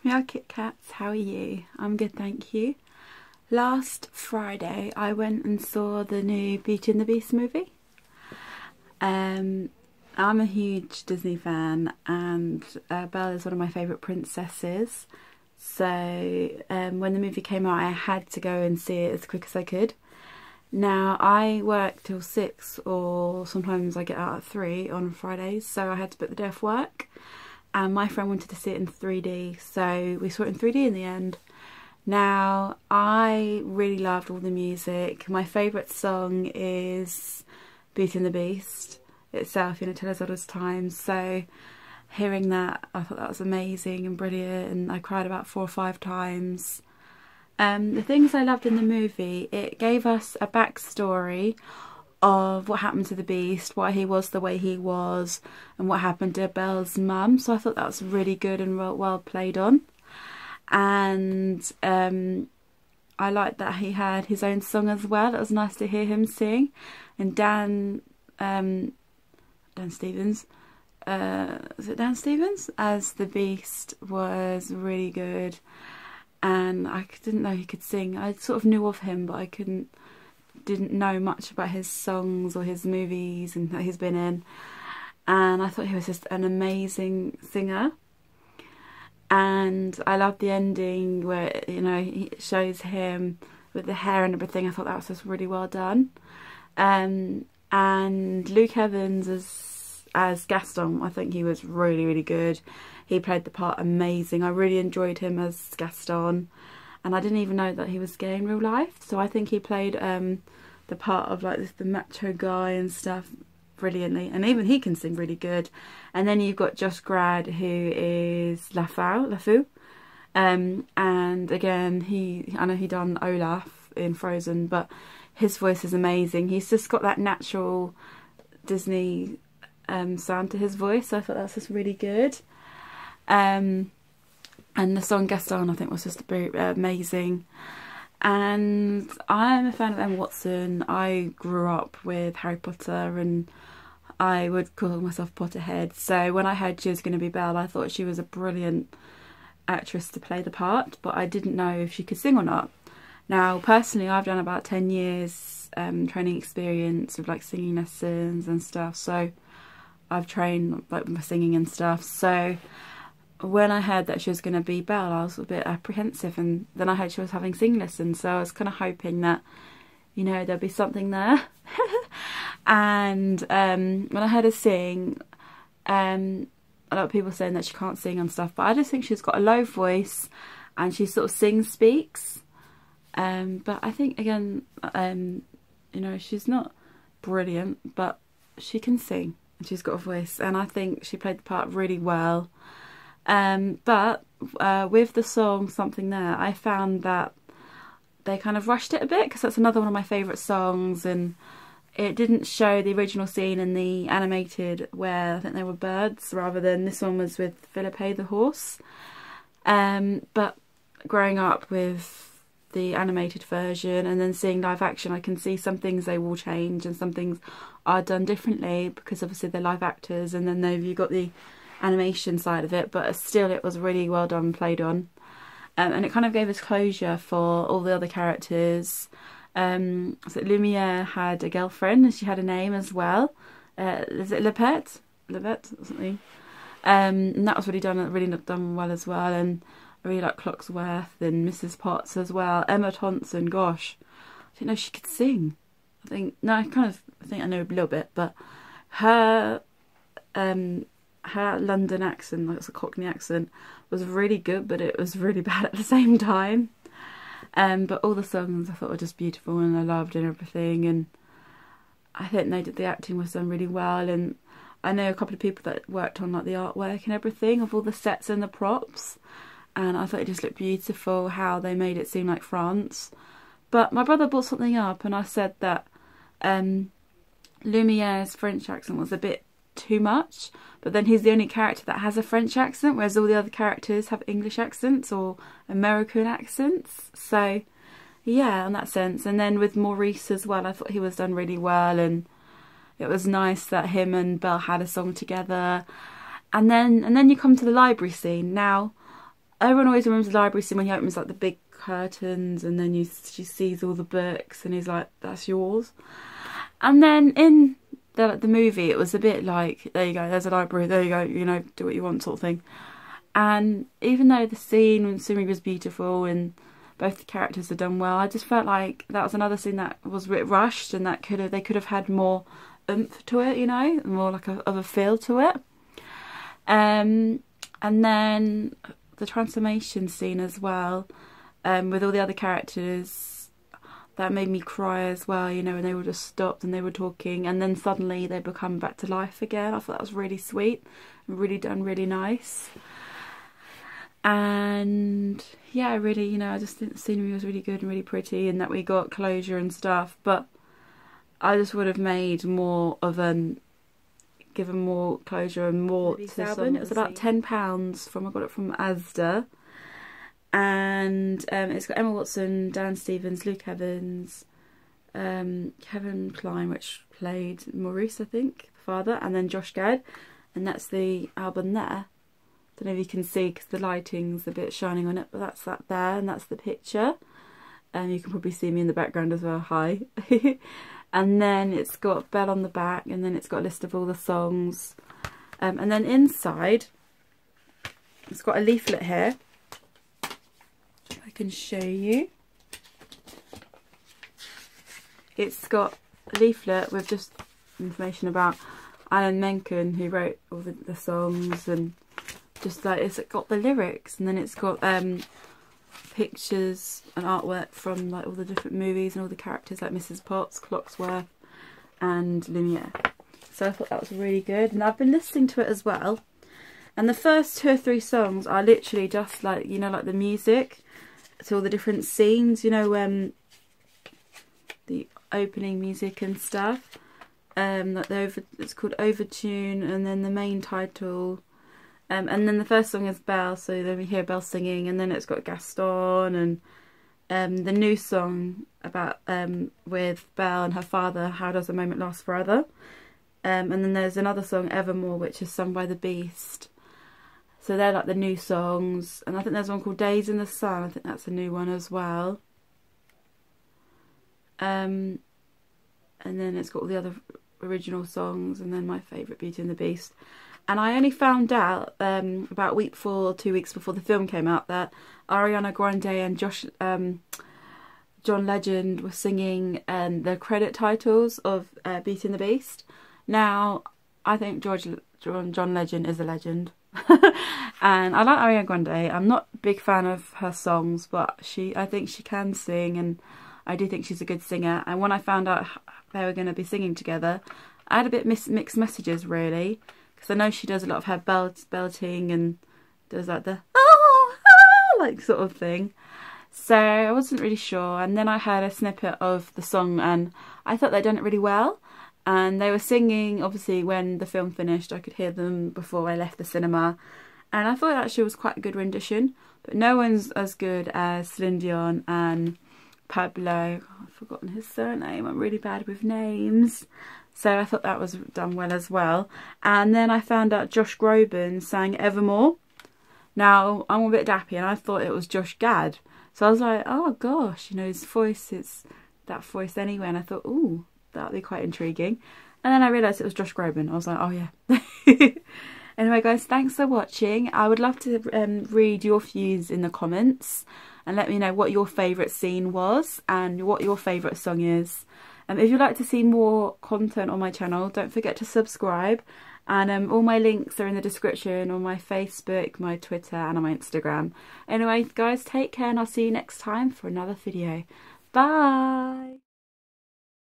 Meow Kit Kats, how are you? I'm good, thank you. Last Friday I went and saw the new Beauty and the Beast movie. I'm a huge Disney fan, and Belle is one of my favourite princesses. So when the movie came out I had to go and see it as quick as I could. Now I work till 6 or sometimes I get out at 3 on Fridays, so I had to book the day off work. And my friend wanted to see it in 3D, so we saw it in 3D in the end. Now, I really loved all the music. My favourite song is Beauty and the Beast itself, you know, Tell Us Oddest Times. So hearing that, I thought that was amazing and brilliant, and I cried about 4 or 5 times. The things I loved in the movie, it gave us a backstory of what happened to the Beast, why he was the way he was, and what happened to Belle's mum. So I thought that was really good and well played on. And I liked that he had his own song as well. It was nice to hear him sing. And Dan Stevens, is it Dan Stevens? As the Beast was really good. And I didn't know he could sing. I sort of knew of him, but I didn't know much about his songs or his movies and that he's been in, and I thought he was just an amazing singer. And I loved the ending where, you know, he shows him with the hair and everything. I thought that was just really well done. And Luke Evans as Gaston, I think he was really good. He played the part amazing. I really enjoyed him as Gaston. And I didn't even know that he was gay in real life, so I think he played the part of like the macho guy and stuff brilliantly, and even he can sing really good. And then you've got Josh Gad, who is LeFou, and again I know he done Olaf in Frozen, but his voice is amazing. He's just got that natural Disney sound to his voice, so I thought that was just really good. And the song Gaston, I think, was just amazing. And I'm a fan of Emma Watson. I grew up with Harry Potter, and I would call myself Potterhead. So when I heard she was going to be Belle, I thought she was a brilliant actress to play the part, but I didn't know if she could sing or not. Now, personally, I've done about 10 years training experience with like singing lessons and stuff. So I've trained like my singing and stuff. So when I heard that she was going to be Belle, I was a bit apprehensive, and then I heard she was having singing lessons, so I was kind of hoping that, you know, there'd be something there. And when I heard her sing, a lot of people saying that she can't sing and stuff, but I just think she's got a low voice and she sort of speaks. But I think, again, you know, she's not brilliant, but she can sing and she's got a voice, and I think she played the part really well. But with the song Something There, I found that they kind of rushed it a bit, because that's another one of my favourite songs, and it didn't show the original scene in the animated where I think they were birds, rather than this one was with Philippe the horse. But growing up with the animated version and then seeing live action, I can see some things they will change and some things are done differently, because obviously they're live actors, and then you've got the animation side of it, but still it was really well done and played on. And it kind of gave us closure for all the other characters. So Lumiere had a girlfriend, and she had a name as well. Is it Lepet or something? And that was really done well as well. And I really like Clocksworth and Mrs. Potts as well. Emma Thompson, gosh, I didn't know she could sing. I think I think I know a little bit, but her London accent, like it's a Cockney accent, was really good, but it was really bad at the same time. But all the songs I thought were just beautiful, and I loved and everything, and I think the acting was done really well. And I know a couple of people that worked on like the artwork and everything of all the sets and the props, and I thought it just looked beautiful how they made it seem like France. But my brother brought something up, and I said that Lumiere's French accent was a bit too much, but then he's the only character that has a French accent, whereas all the other characters have English accents or American accents. So yeah, in that sense. And then with Maurice as well, I thought he was done really well, and it was nice that him and Belle had a song together. And then you come to the library scene. Now everyone always remembers the library scene when he opens like the big curtains and then she sees all the books and he's like, that's yours. And then in the movie it was a bit like, there you go, there's a library, there you go, you know, do what you want sort of thing. And even though the scene was beautiful and both the characters are done well, I just felt like that was another scene that was a bit rushed and that they could have had more oomph to it, you know, more like of a feel to it. And then the transformation scene as well, with all the other characters, that made me cry as well, you know, when they were just stopped and they were talking and then suddenly they become back to life again. I thought that was really sweet and really done, really nice. And yeah, really, you know, I just think the scenery was really good and really pretty and that we got closure and stuff, but I just would have made more of given more closure and more to this one. It was about £10 I got it from Asda. And it's got Emma Watson, Dan Stevens, Luke Evans, Kevin Kline, which played Maurice, I think, the father, and then Josh Gad. And that's the album there. Don't know if you can see because the lighting's a bit shining on it, but that's that there, and that's the picture. And you can probably see me in the background as well. Hi. And then it's got Belle on the back, and then it's got a list of all the songs. And then inside, it's got a leaflet here. I can show you. It's got a leaflet with just information about Alan Menken, who wrote all the songs, and just like it's got the lyrics, and then it's got pictures and artwork from like all the different movies and all the characters like Mrs. Potts, Clocksworth and Lumiere. So I thought that was really good, and I've been listening to it as well, and the first 2 or 3 songs are literally just like, you know, like the music to all the different scenes, you know, the opening music and stuff, like it's called Overtune, and then the main title. And then the first song is Belle, so then we hear Belle singing, and then it's got Gaston, and the new song about with Belle and her father, How Does a Moment Last Forever. And then there's another song, Evermore, which is sung by The Beast. So they're like the new songs, and I think there's one called Days in the Sun, I think that's a new one as well. And then it's got all the other original songs, and then my favourite, Beauty and the Beast. And I only found out about a week before, 2 weeks before the film came out, that Ariana Grande and John Legend were singing the credit titles of Beauty and the Beast. Now, I think John Legend is a legend. And I like Ariana Grande. I'm not a big fan of her songs, but I think she can sing, and I do think she's a good singer. And when I found out they were going to be singing together, I had a bit mixed messages, really. Because I know she does a lot of her belting and does like the like sort of thing. So I wasn't really sure. And then I heard a snippet of the song and I thought they'd done it really well. And they were singing, obviously, when the film finished. I could hear them before I left the cinema. And I thought it actually was quite a good rendition. But no one's as good as Celine Dion and Pablo. I've forgotten his surname. I'm really bad with names. So I thought that was done well as well. And then I found out Josh Groban sang Evermore. Now, I'm a bit dappy and I thought it was Josh Gad. So I was like, oh gosh, you know, his voice, it's that voice anyway. And I thought, ooh, that would be quite intriguing. And then I realised it was Josh Groban. I was like, oh yeah. Anyway guys, thanks for watching. I would love to read your views in the comments. And let me know what your favourite scene was and what your favourite song is. If you'd like to see more content on my channel, don't forget to subscribe. And all my links are in the description on my Facebook, my Twitter and on my Instagram. Anyway guys, take care and I'll see you next time for another video. Bye!